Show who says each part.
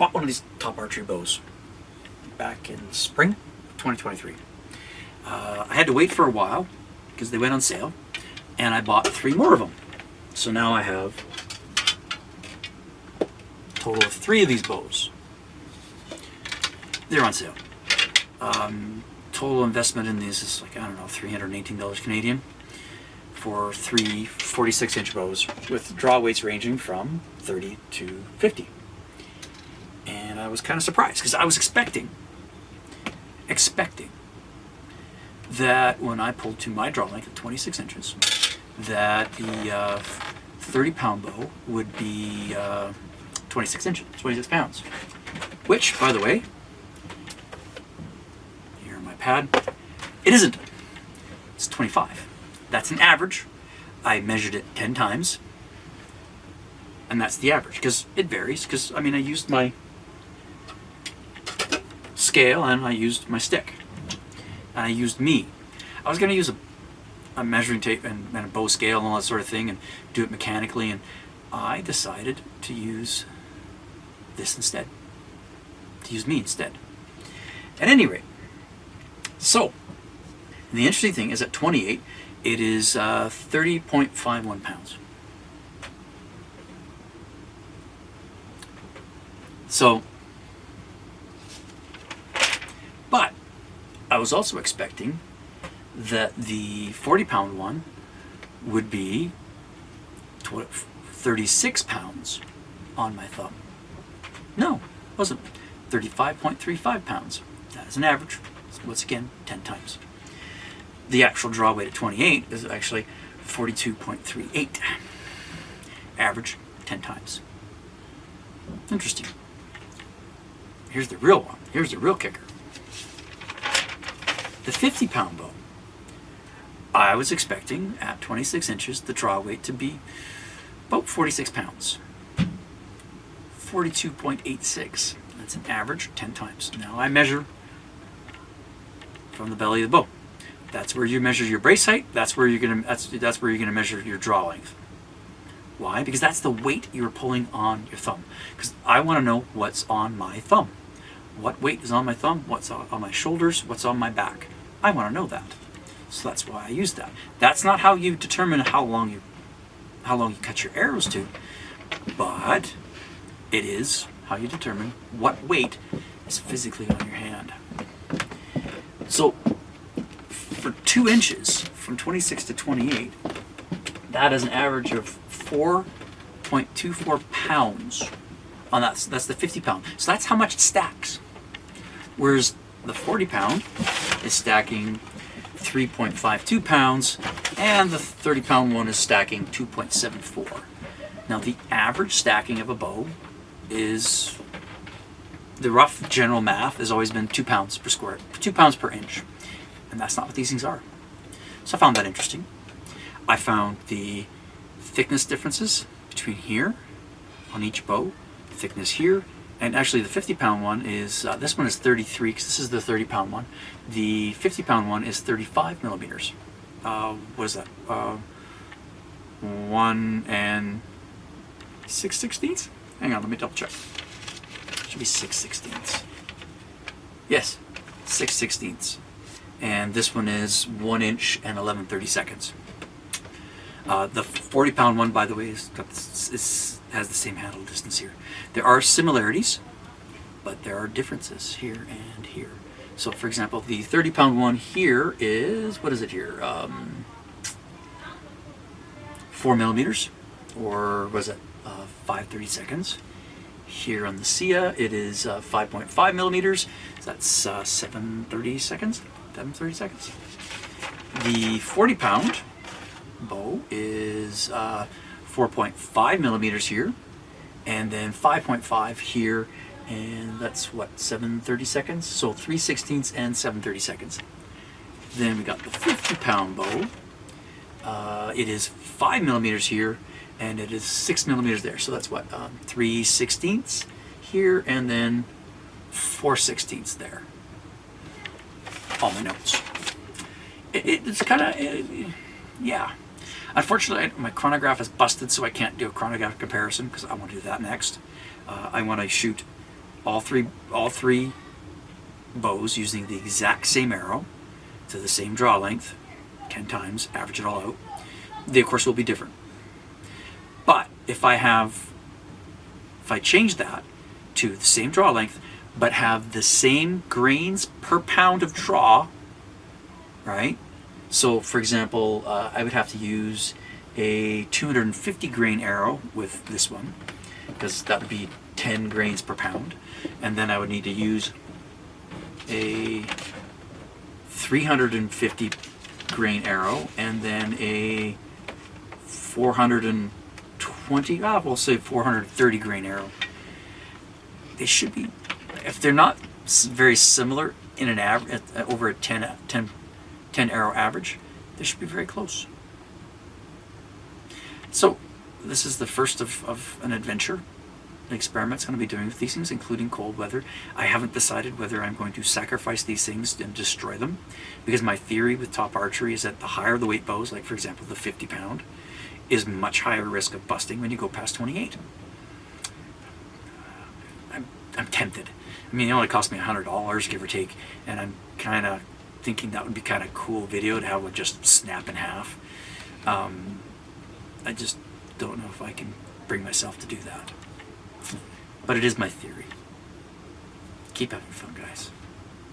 Speaker 1: bought one of these TopArchery bows back in spring of 2023. I had to wait for a while because they went on sale, and I bought 3 more of them. So now I have a total of 3 of these bows. They're on sale. Total investment in these is like, I don't know, $318 Canadian for 3 46-inch bows with draw weights ranging from 30 to 50. And I was kind of surprised because I was expecting that when I pulled to my draw length of 26 inches, that the 30-pound bow would be 26 inches, 26 pounds. Which, by the way, here on my pad, it isn't. It's 25. That's an average. I measured it 10 times, and that's the average, because it varies, because, I mean, I used my scale and I used my stick. And I used me. I was going to use a measuring tape and a bow scale and all that sort of thing and do it mechanically, and I decided to use this instead. To use me instead. At any rate, so, the interesting thing is at 28, it is 30.51 pounds. So, but I was also expecting that the 40-pound one would be 36 pounds on my thumb. No, it wasn't. 35.35 pounds. That is an average. Once again, 10 times. The actual draw weight at 28 is actually 42.38. Average, 10 times. Interesting. Here's the real one. Here's the real kicker. The 50-pound bow. I was expecting at 26 inches the draw weight to be about 46 pounds. 42.86. That's an average, 10 times. Now I measure from the belly of the bow. That's where you measure your brace height. That's where you're gonna. That's where you're gonna measure your draw length. Why? Because that's the weight you're pulling on your thumb. Because I want to know what's on my thumb. What weight is on my thumb? What's on my shoulders? What's on my back? I want to know that. So that's why I use that. That's not how you determine how long you cut your arrows to, but it is how you determine what weight is physically on your hand. So for 2 inches, from 26 to 28, that is an average of 4.24 pounds. On that's the 50-pound. So that's how much it stacks. Whereas the 40-pound is stacking 3.52 pounds, and the 30-pound one is stacking 2.74. Now the average stacking of a bow is, the rough general math has always been 2 pounds per 2 pounds per inch. And that's not what these things are. So I found that interesting. I found the thickness differences between here on each bow, thickness here, and actually the 50-pound one is, this one is 33, because this is the 30-pound one. The 50-pound one is 35 millimeters. What is that? 1 6/16? Hang on, let me double check. Should be 6/16. Yes, 6/16. And this one is 1 inch and 11/32. The 40-pound one, by the way, has the same handle distance here. There are similarities, but there are differences here and here. So, for example, the 30-pound one here is, what is it here? 4 millimeters, or was it 5/32? Here on the Sia, it is 5.5 millimeters. So that's 7/32. 7/32. The 40-pound bow is 4.5 millimeters here, and then 5.5 here, and that's what, 7/32? So 3/16 and 7/32. Then we got the 50-pound bow. It is 5 millimeters here, and it is 6 millimeters there. So that's what, 3/16 here, and then 4/16 there. All my notes. It's kind of, yeah. Unfortunately, my chronograph is busted, so I can't do a chronograph comparison because I want to do that next. I want to shoot all three bows using the exact same arrow to the same draw length 10 times, average it all out, they of course will be different. But if I change that to the same draw length but have the same grains per pound of draw, right? So for example, I would have to use a 250 grain arrow with this one, because that would be 10 grains per pound, and then I would need to use a 350 grain arrow, and then a 420, we'll say 430 grain arrow. They should be, if they're not very similar in an average, over a 10 arrow average, they should be very close. So this is the first of an adventure, an experiment I'm going to be doing with these things, including cold weather. I haven't decided whether I'm going to sacrifice these things and destroy them, because my theory with TopArchery is that the higher the weight bows, like for example the 50 pound, is much higher risk of busting when you go past 28. I'm tempted. I mean, it only cost me $100, give or take, and I'm kind of thinking that would be kind of cool video to have it just snap in half. I just don't know if I can bring myself to do that. But it is my theory. Keep having fun, guys.